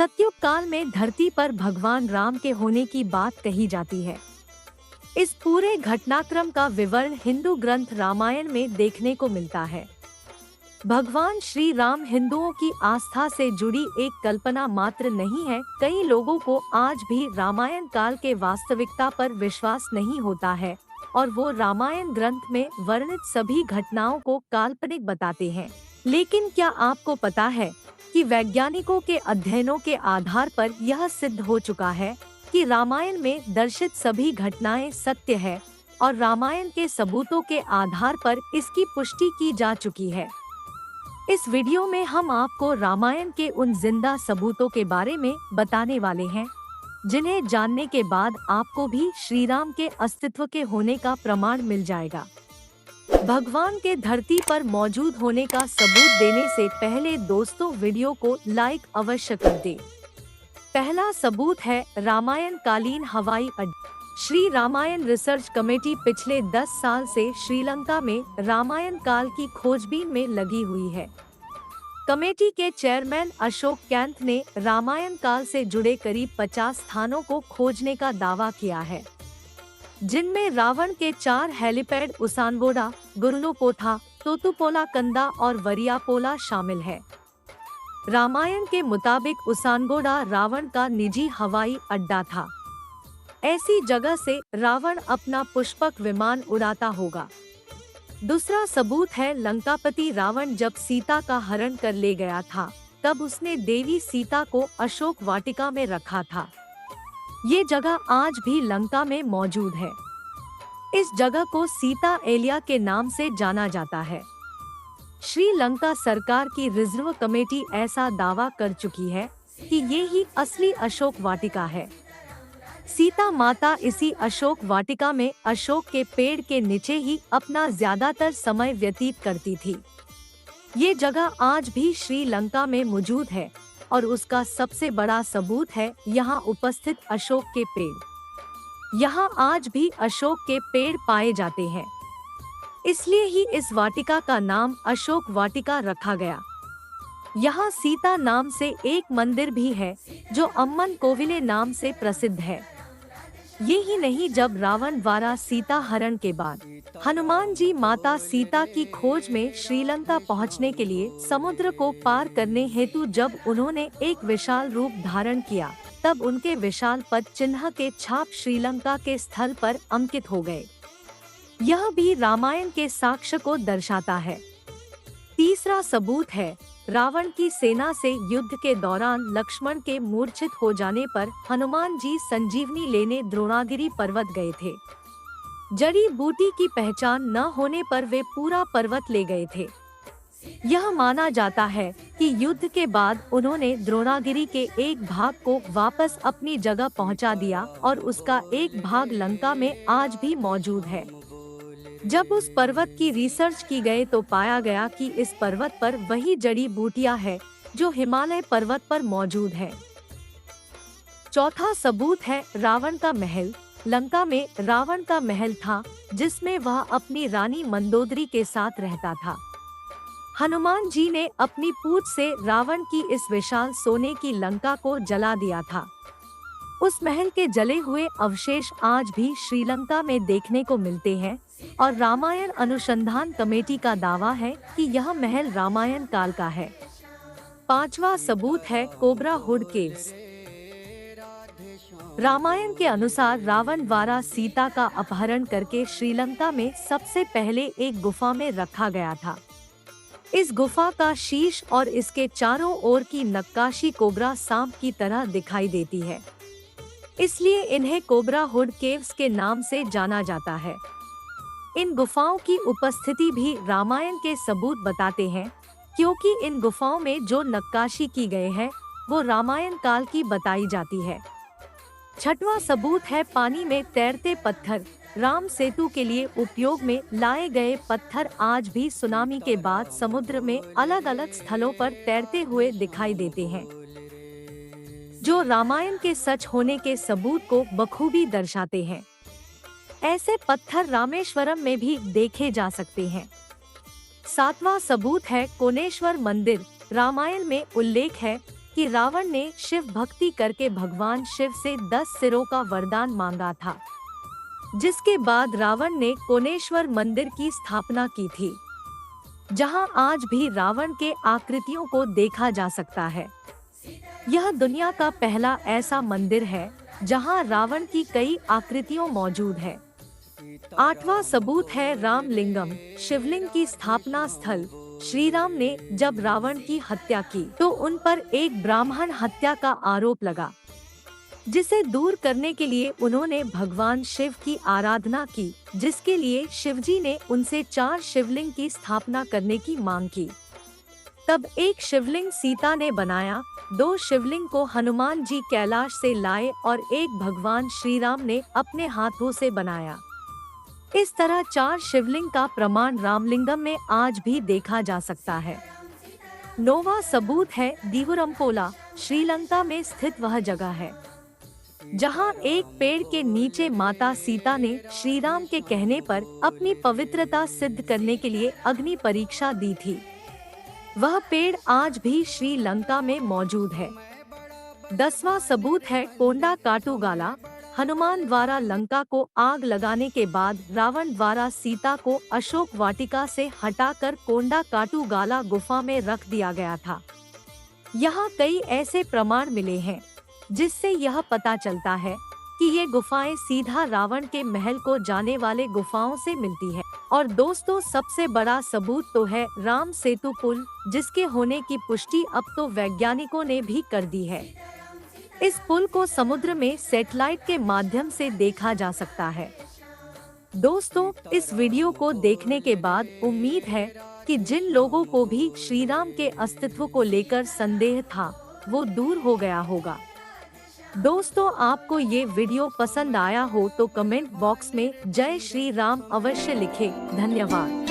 सतयुग काल में धरती पर भगवान राम के होने की बात कही जाती है। इस पूरे घटनाक्रम का विवरण हिंदू ग्रंथ रामायण में देखने को मिलता है। भगवान श्री राम हिंदुओं की आस्था से जुड़ी एक कल्पना मात्र नहीं है। कई लोगों को आज भी रामायण काल के वास्तविकता पर विश्वास नहीं होता है और वो रामायण ग्रंथ में वर्णित सभी घटनाओं को काल्पनिक बताते हैं। लेकिन क्या आपको पता है कि वैज्ञानिकों के अध्ययनों के आधार पर यह सिद्ध हो चुका है कि रामायण में दर्शित सभी घटनाएं सत्य है और रामायण के सबूतों के आधार पर इसकी पुष्टि की जा चुकी है। इस वीडियो में हम आपको रामायण के उन जिंदा सबूतों के बारे में बताने वाले हैं जिन्हें जानने के बाद आपको भी श्री राम के अस्तित्व के होने का प्रमाण मिल जाएगा। भगवान के धरती पर मौजूद होने का सबूत देने से पहले दोस्तों वीडियो को लाइक अवश्य कर दें। पहला सबूत है रामायण कालीन हवाई अड्डा। श्री रामायण रिसर्च कमेटी पिछले 10 साल से श्रीलंका में रामायण काल की खोजबीन में लगी हुई है। कमेटी के चेयरमैन अशोक कैंथ ने रामायण काल से जुड़े करीब 50 स्थानों को खोजने का दावा किया है, जिनमें रावण के 4 हेलीपैड उसानगोडा, गुरनुपोथा, तोतुपोला कंदा और वरियापोला शामिल है। रामायण के मुताबिक उसानगोडा रावण का निजी हवाई अड्डा था। ऐसी जगह से रावण अपना पुष्पक विमान उड़ाता होगा। दूसरा सबूत है लंकापति रावण जब सीता का हरण कर ले गया था तब उसने देवी सीता को अशोक वाटिका में रखा था। ये जगह आज भी लंका में मौजूद है। इस जगह को सीता एलिया के नाम से जाना जाता है। श्रीलंका सरकार की रिजर्व कमेटी ऐसा दावा कर चुकी है कि ये ही असली अशोक वाटिका है। सीता माता इसी अशोक वाटिका में अशोक के पेड़ के नीचे ही अपना ज्यादातर समय व्यतीत करती थी। ये जगह आज भी श्रीलंका में मौजूद है और उसका सबसे बड़ा सबूत है यहाँ उपस्थित अशोक के पेड़। यहाँ आज भी अशोक के पेड़ पाए जाते हैं, इसलिए ही इस वाटिका का नाम अशोक वाटिका रखा गया। यहाँ सीता नाम से एक मंदिर भी है जो अम्मन कोविले नाम से प्रसिद्ध है। ये ही नहीं, जब रावण द्वारा सीता हरण के बाद हनुमान जी माता सीता की खोज में श्रीलंका पहुँचने के लिए समुद्र को पार करने हेतु जब उन्होंने एक विशाल रूप धारण किया तब उनके विशाल पद चिन्ह के छाप श्रीलंका के स्थल पर अंकित हो गए। यह भी रामायण के साक्ष्य को दर्शाता है। तीसरा सबूत है रावण की सेना से युद्ध के दौरान लक्ष्मण के मूर्छित हो जाने पर हनुमान जी संजीवनी लेने द्रोणागिरी पर्वत गए थे। जड़ी बूटी की पहचान न होने पर वे पूरा पर्वत ले गए थे। यह माना जाता है कि युद्ध के बाद उन्होंने द्रोणागिरी के एक भाग को वापस अपनी जगह पहुंचा दिया और उसका एक भाग लंका में आज भी मौजूद है। जब उस पर्वत की रिसर्च की गई तो पाया गया कि इस पर्वत पर वही जड़ी बूटियां है जो हिमालय पर्वत पर मौजूद है। चौथा सबूत है रावण का महल। लंका में रावण का महल था जिसमें वह अपनी रानी मंदोदरी के साथ रहता था। हनुमान जी ने अपनी पूंछ से रावण की इस विशाल सोने की लंका को जला दिया था। उस महल के जले हुए अवशेष आज भी श्रीलंका में देखने को मिलते हैं और रामायण अनुसंधान कमेटी का दावा है कि यह महल रामायण काल का है। पांचवा सबूत है कोबरा हुड केव्स। रामायण के अनुसार रावण द्वारा सीता का अपहरण करके श्रीलंका में सबसे पहले एक गुफा में रखा गया था। इस गुफा का शीर्ष और इसके चारों ओर की नक्काशी कोबरा सांप की तरह दिखाई देती है, इसलिए इन्हें कोबरा हुड केव्स के नाम से जाना जाता है। इन गुफाओं की उपस्थिति भी रामायण के सबूत बताते हैं, क्योंकि इन गुफाओं में जो नक्काशी की गई है वो रामायण काल की बताई जाती है। छठवां सबूत है पानी में तैरते पत्थर। राम सेतु के लिए उपयोग में लाए गए पत्थर आज भी सुनामी के बाद समुद्र में अलग अलग स्थलों पर तैरते हुए दिखाई देते हैं, जो रामायण के सच होने के सबूत को बखूबी दर्शाते हैं। ऐसे पत्थर रामेश्वरम में भी देखे जा सकते हैं। सातवां सबूत है कोनेश्वर मंदिर। रामायण में उल्लेख है कि रावण ने शिव भक्ति करके भगवान शिव से 10 सिरों का वरदान मांगा था, जिसके बाद रावण ने कोणेश्वर मंदिर की स्थापना की थी, जहां आज भी रावण के आकृतियों को देखा जा सकता है। यह दुनिया का पहला ऐसा मंदिर है जहां रावण की कई आकृतियां मौजूद है। 8वां सबूत है रामलिंगम, शिवलिंग की स्थापना स्थल। श्री राम ने जब रावण की हत्या की तो उन पर एक ब्राह्मण हत्या का आरोप लगा, जिसे दूर करने के लिए उन्होंने भगवान शिव की आराधना की, जिसके लिए शिवजी ने उनसे 4 शिवलिंग की स्थापना करने की मांग की। तब एक शिवलिंग सीता ने बनाया, 2 शिवलिंग को हनुमान जी कैलाश से लाए और एक भगवान श्री राम ने अपने हाथों से बनाया। इस तरह 4 शिवलिंग का प्रमाण रामलिंगम में आज भी देखा जा सकता है। 9वां सबूत है दिवुरमपोला, श्रीलंका में स्थित वह जगह है जहां एक पेड़ के नीचे माता सीता ने श्री राम के कहने पर अपनी पवित्रता सिद्ध करने के लिए अग्नि परीक्षा दी थी। वह पेड़ आज भी श्रीलंका में मौजूद है। 10वां सबूत है कोंडा काटुगाला, हनुमान द्वारा लंका को आग लगाने के बाद रावण द्वारा सीता को अशोक वाटिका से हटाकर कोंडा काटुगाला गुफा में रख दिया गया था। यहाँ कई ऐसे प्रमाण मिले हैं जिससे यह पता चलता है कि ये गुफाएं सीधा रावण के महल को जाने वाले गुफाओं से मिलती है। और दोस्तों, सबसे बड़ा सबूत तो है राम सेतु पुल, जिसके होने की पुष्टि अब तो वैज्ञानिकों ने भी कर दी है। इस पुल को समुद्र में सैटेलाइट के माध्यम से देखा जा सकता है। दोस्तों, इस वीडियो को देखने के बाद उम्मीद है कि जिन लोगों को भी श्री राम के अस्तित्व को लेकर संदेह था, वो दूर हो गया होगा। दोस्तों, आपको ये वीडियो पसंद आया हो तो कमेंट बॉक्स में जय श्री राम अवश्य लिखें। धन्यवाद।